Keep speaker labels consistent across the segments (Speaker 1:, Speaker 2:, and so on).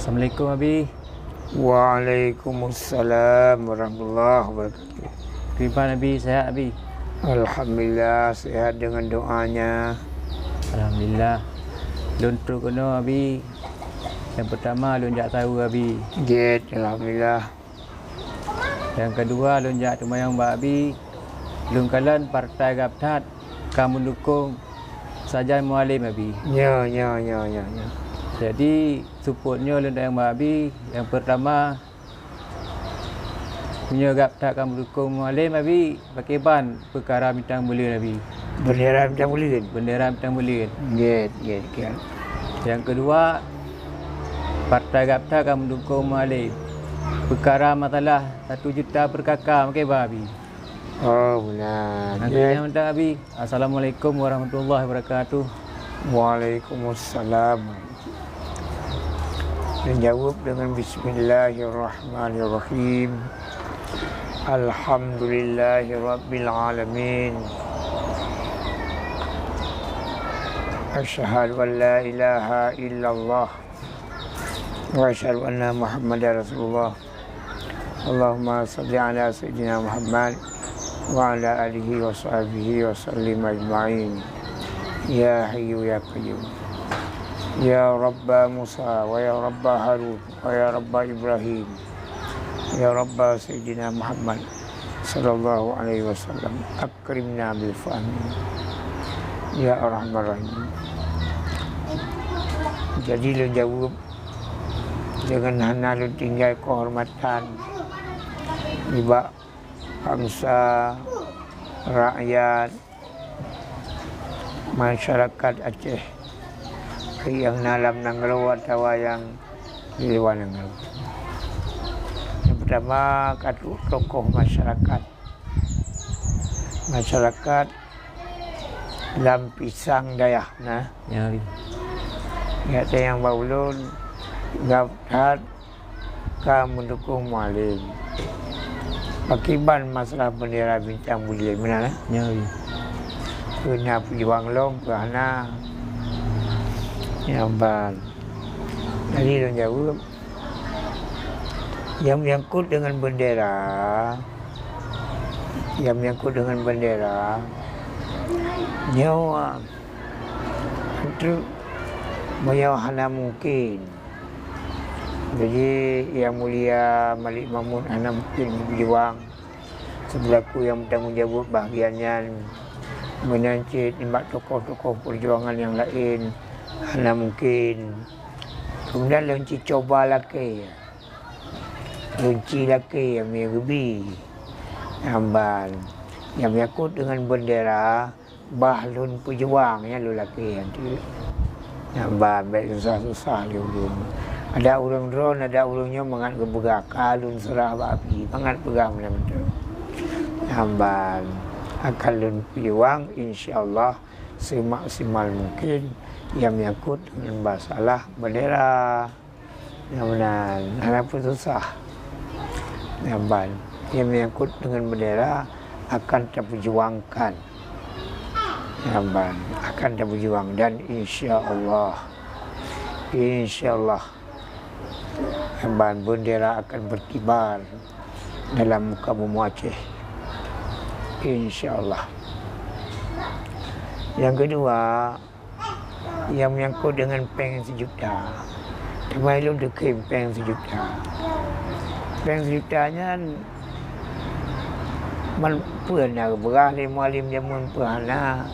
Speaker 1: Assalamualaikum Abi.
Speaker 2: Waalaikumsalam warahmatullahi wabarakatuh.
Speaker 1: Gimana Abi? Sehat Abi?
Speaker 2: Alhamdulillah sehat dengan doanya.
Speaker 1: Alhamdulillah. Lun tu kena Abi. Yang pertama lun jak tahu Abi.
Speaker 2: Git, alhamdulillah.
Speaker 1: Yang kedua lun jak tumayang ba Abi. Lun kalan partai Gaptat kamu dukung Sajan Mualim Abi.
Speaker 2: Ya.
Speaker 1: Jadi supportnya lun yang ba Abi. Yang pertama punya Gaptat kamu dukung Mualim Abi. Pakai ban perkara bintang mulia Abi.
Speaker 2: Bendera bintang mulia.
Speaker 1: Bendera bintang mulia.
Speaker 2: Git.
Speaker 1: Yang kedua, partai Gaptat akan mendukung Mualim. Perkara masalah 1 juta per kakak makai babi.
Speaker 2: Oh benar.
Speaker 1: Yang minta Abi. Assalamualaikum warahmatullahi wabarakatuh.
Speaker 2: Waalaikumsalam. Menjawab dengan Bismillahirrahmanirrahim. Alhamdulillahirabbil alamin. Asyhadu an la ilaha illallah wa asyhadu anna Muhammadar Rasulullah. Allahumma salli ala sayyidina Muhammad wa ala alihi wa sahbihi wa sallim ajma'in. Ya Hayyu ya Qayyum. Ya Rabba Musa wa ya Rabba Harun wa ya Rabba Ibrahim. Ya Rabba Sayyidina Muhammad sallallahu alaihi wasallam. Akrimna bil fahmi. Ya Ar-Rahman Rahim. Jadi lu jawab dengan hana lu tinggal kehormatan iba bangsa, rakyat, masyarakat Aceh yang dalam Nanggelo atau yang di luar Nanggelo. Yang pertama katu tokoh masyarakat Lampisang Dayah nah.
Speaker 1: Ya Abi.
Speaker 2: Ya yang baulun Gaptat ka mendukung Mualim. Akibat masalah bendera bintang mulia mana?
Speaker 1: Ya Abi.
Speaker 2: Kena pejuang long kerana nyamban. Jadi orang jawab yang menyangkut dengan bendera nyawa itu hana mungkin. Jadi yang mulia Malik Mamun hana mungkin berjuang sebelaku yang bertanggungjawab bahagiannya menancit imbak tokoh-tokoh perjuangan yang lain hana mungkin. Kemudian lunci coba laki yang merubi amban yang menyangkut dengan bendera bahlun pejuang ya lu laki nanti amban baik susah-susah lu. Ada urang drone, ada urangnya mangat gebegak alun serah babi mangat pegah benar-benar amban akalun pejuang insyaallah semaksimal mungkin yang menyangkut dengan masalah bendera yang benar anak susah amban yang menyangkut dengan bendera akan terperjuangkan amban akan terperjuang dan insyaallah amban bendera akan berkibar dalam muka bumi Aceh insyaallah. Yang kedua yang menyangkut dengan peng 1 juta. Kemarin lu dekim peng 1 juta. Peng 1 jutanya man pernah berah le Mualim jamun pernah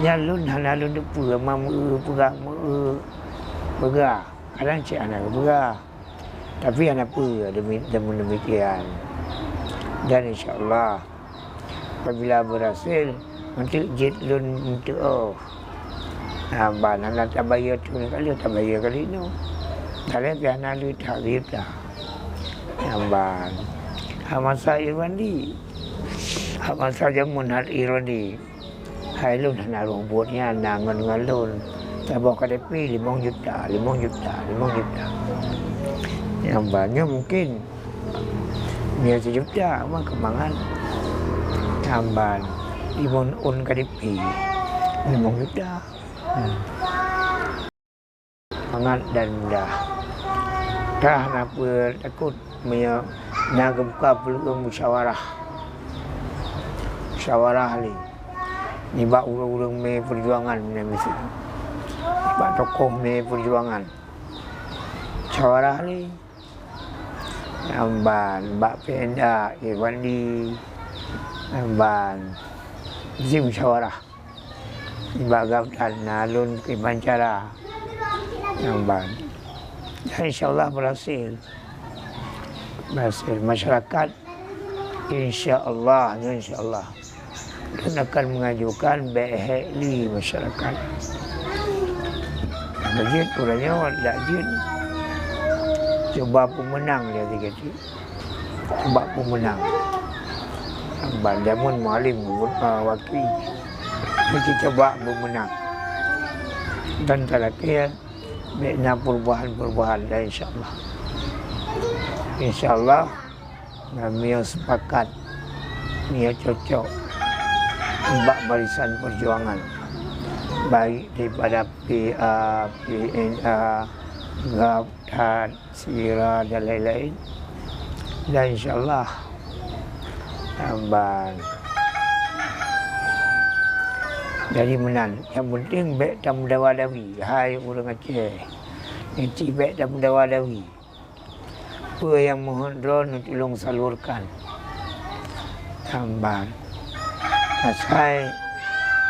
Speaker 2: nyalun hana lun de pura mamu perang berah. Kadang cik anak berah. Tapi anak pura demikian. Dan insyaallah apabila berhasil nanti jid lun untuk abang nak tak bayar tu kali tak bayar kali ni. Kalau piana lu tak rita. Abang. Masa Irwandi. Masa jamun hal Irwandi. Hai lu nak rumputnya nangan ngalun. Tak bawa KDP 5 juta. Yang banyak mungkin dia 1 juta mah kembangan. Abang. Ibon on KDP 5 juta. Hangat dan mudah. Dah apa takut nak buka peluang musyawarah. Musyawarah ni bak urang-urang me perjuangan ni mesti. Bak tokoh me perjuangan. Musyawarah ni amban bak PNA Irwandi amban mesti musyawarah. Ni bak gabtan alun ke Bancara amban. Dan insyaAllah berhasil masyarakat insyaAllah dan akan mengajukan BHLI masyarakat. Majid orangnya tak jid coba pemenang dia kata coba pemenang Bandamun Mualim wakil kita coba pemenang dan terakhir Bina perubahan-perubahan dan insyaAllah kami sepakat niat cocok bak barisan perjuangan baik daripada PA, PNA, GAPTAN, SIRA dan lain-lain dan insyaAllah jadi menang. Yang penting baik tak mendawadawi. Hai orang Aceh. Nanti baik tak mendawadawi. Apa yang mohon drone tolong salurkan. Tambahan. Saya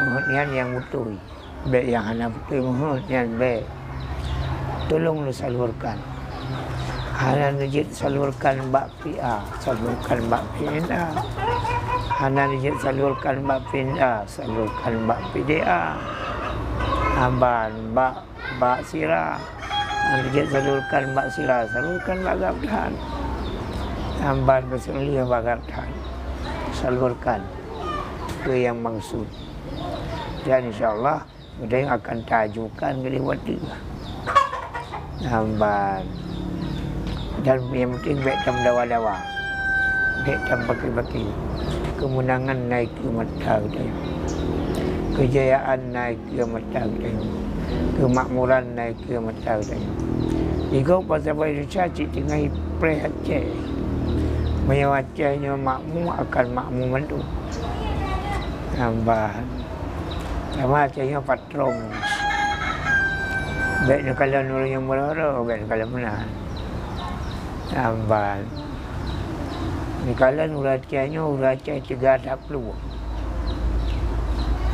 Speaker 2: mohon yang betul. Baik yang hana betul mohon yang baik. Tolong lu salurkan. Hana najid salurkan bak PA, salurkan bak PNA. Hana najid salurkan bak PNA, salurkan bak PDA. Amban bak SIRA. Hana najid salurkan bak SIRA, salurkan bak GAPTAN. Amban berselia bak GAPTAN. Salurkan ke yang maksud. Dan insyaAllah ada yang akan tajukan ke Lewati. Amban. Dan yang penting baik tak mendawa-dawa. Baik tak baki-baki. Kemenangan naik ke mata kita. Kejayaan naik ke mata kita. Kemakmuran naik ke mata kita. Jika pasal Indonesia cik tengah Pre Aceh. Yang Acehnya makmum akan makmum itu. Nampak. Sama Acehnya patron. Baiknya kalau orang yang berara, baiknya kalau menang. Nampak. Ni kalau orang Aceh cegah tak perlu.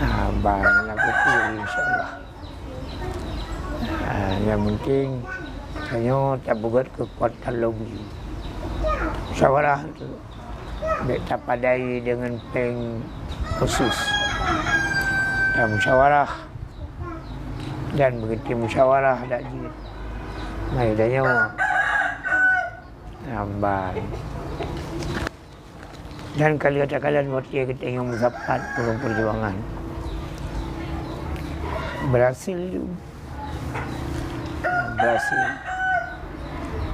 Speaker 2: Nampak. Nak betul insyaAllah. Yang penting, saya tak buat kekuatan lagi. Musyawarah tu tak padai dengan peng khusus. Dan musyawarah dan begitu musyawarah tak jid. Mai dah nyawa. Nampak. Dan kali kata-kata waktu kita yang musapat dalam perjuangan. Berhasil juga. Berhasil.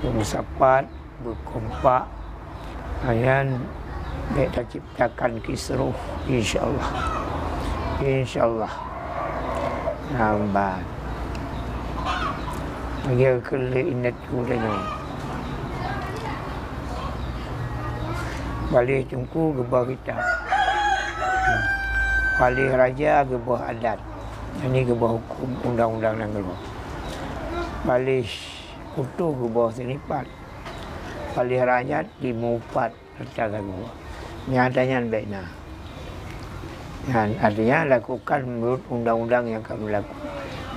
Speaker 2: Musapat, berkompak. Ayan, kita ciptakan kisruh, insyaAllah. InsyaAllah. Nampak. Bagi kele inat kudanya. Balik tungku gebah kita. Balik raja gebah adat. Ini gebah hukum undang-undang dan gebah. Balik utuh gebah senipat. Balik rakyat di Mupat serta gua. Nyatanya baiknya. Dan artinya lakukan menurut undang-undang yang kami lakukan.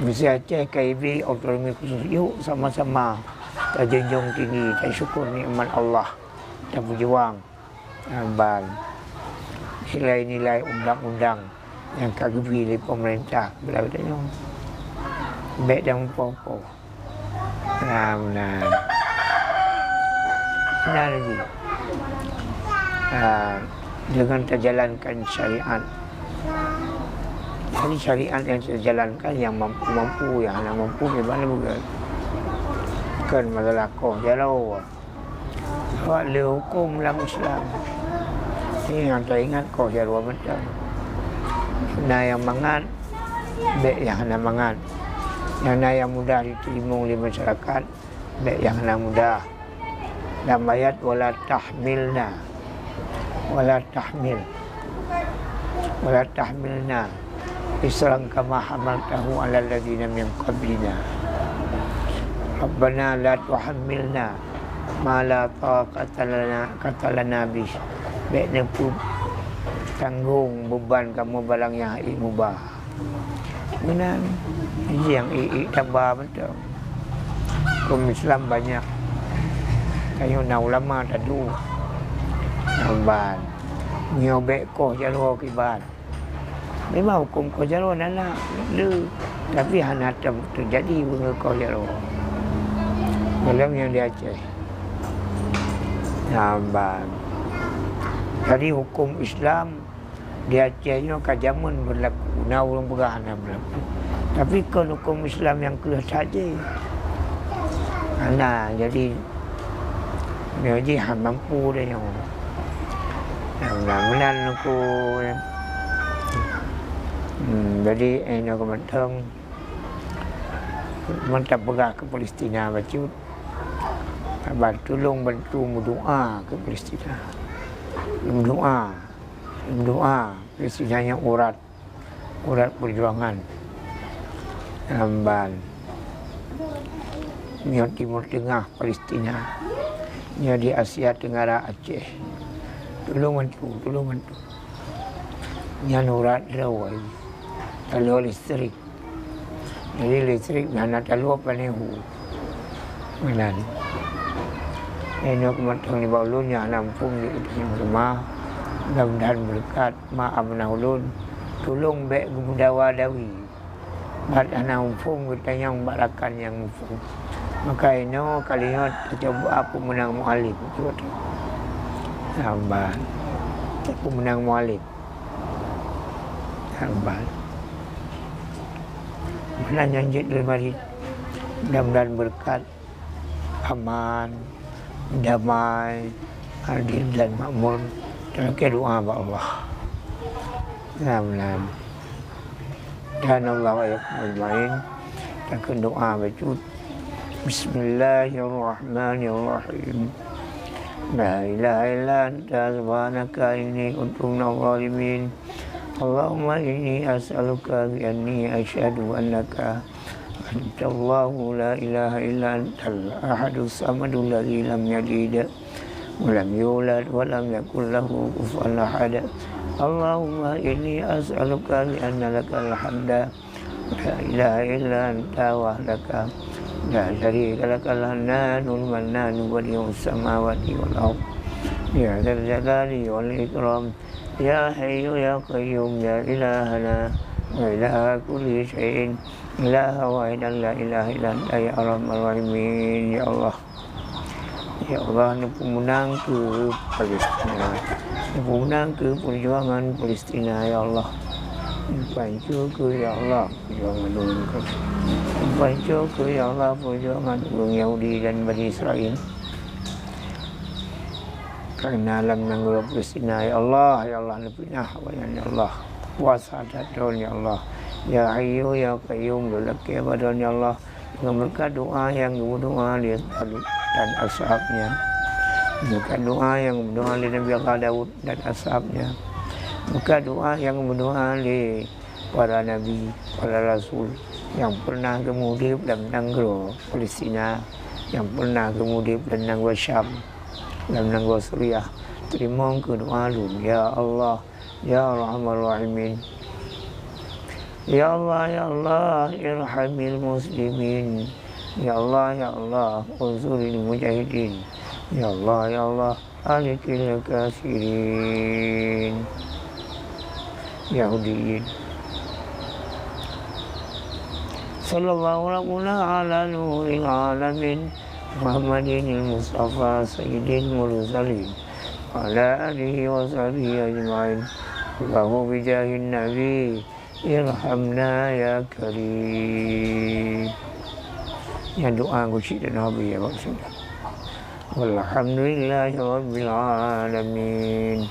Speaker 2: Mesti Aceh, KIB, otonomi khusus. Yuk sama-sama kita junjung tinggi, kita syukur nikmat Allah. Kita berjuang. Nampak. Nilai-nilai undang-undang yang kami pilih pemerintah. Bila katanya. Baik dan apa-apa. Nah. Benar lagi. Dengan terjalankan syariat. Jadi syariat yang terjalankan yang mampu, yang hanya mampu bagaimana bukan. Bukan masalah kau jalau. Buat le hukum dalam Islam. Ini yang teringat kau jalau macam. Nah yang mangat, baik yang hanya mangat. Yang yang mudah diterima oleh masyarakat, baik yang anak muda. Dalam ayat wala tahmilna, wala tahmilna isran kama hamaltahu ala alladhina min qablina. Rabbana la tuhammilna ma la taqata lana bih. Baik nempu tanggung beban kamu balang yang mubah. Benar. Ini yang tambah betul. Hukum Islam banyak. Kayu na ulama tadu. Namban. Nyobek ko jalo kibat. Memang hukum ko jalo nana le. Tapi hana terjadi bunga ko jalo. Dalam yang di Aceh. Namban. Jadi hukum Islam di Aceh ini kajaman berlaku. Na ulung bergahana berlaku. Tapi kan hukum Islam yang kelas saja. Nah, jadi mampu dah yang mudah-mudahan aku jadi ini aku mentang mantap bergerak ke Palestina bacut bantu berdoa ke Palestina berdoa Palestina yang urat perjuangan Amban Timur Tengah Palestina di Asia Tenggara Aceh. Tolong bantu. Yang urat rawai. Talua listrik. Jadi listrik mana talua panehu. Menan. Ini aku matang di bawah ulunnya nampung di rumah. Mudah-mudahan berkat maaf ulun. Tolong baik gumundawa dawi. Bat anak umpung kita yang barakan yang umpung. Maka ini kalimat coba aku menang mu'alif. Sambat. Aku menang mu'alif. Sambat. Mana nyanjit dari mari. Mudah-mudahan berkat. Aman. Damai. Adil dan makmur. Terakhir doa kepada Allah. Mudah-mudahan. Dan Allah ajmain. Terakhir doa bacut. Bismillahirrahmanirrahim. La ilaha illa anta subhanaka inni kuntu minadh dhalimin. Allahumma inni as'aluka bi anni asyhadu annaka antallahu la ilaha illa antal ahadus samadul ladzi lam yalid wa lam yulad wa lam yakul lahu kufuwan ahad. Allahumma inni as'aluka bi anna lakal hamda la ilaha illa anta wahdaka la syarika lakal hannanul mannanu badi'us samawati wal ardh ya dzal jalali wal ikram ya hayyu ya qayyum ya ilahana wa ilaha kulli syai'in ilaha wahidan la ilaha illa anta ya arhamar rahimin. Ya Allah, ya Allah, ni pemenang ke Palestina, ni pemenang ke perjuangan Palestina. Ya Allah, bantu ke ya Allah perjuangan ulun ke, bantu ke ya Allah perjuangan ulun Yahudi dan Bani Israel. Karena alam nanggul Palestina ya Allah lebihnya ya Allah puasa datun ya Allah ya Hayyu ya Qayyum lelaki badan ya Allah dengan berkat doa yang berdoa di dan ashabnya, berkat doa yang berdoa di Nabi Daud dan ashabnya, berkat doa yang berdoa di para nabi, para rasul yang pernah kemudian dalam negara Palestina, yang pernah kemudian dalam negara Syam, dalam negara Suriah. Terima doa lu ya Allah ya Arhamar Rahimin. Ya Allah irhamil muslimin. Ya Allah unsuril mujahidin. Ya Allah alikil kafirin Yahudiyin. Sallallahu ala nuril alamin Muhammadin Mustafa Sayyidil Mursalin ala alihi wa sahbihi ajma'in. Allahu bijahin Nabi irhamna ya karim. Yang doa aku cik dan Nabi ya Pak Sudah. Walhamdulillahi rabbil alamin.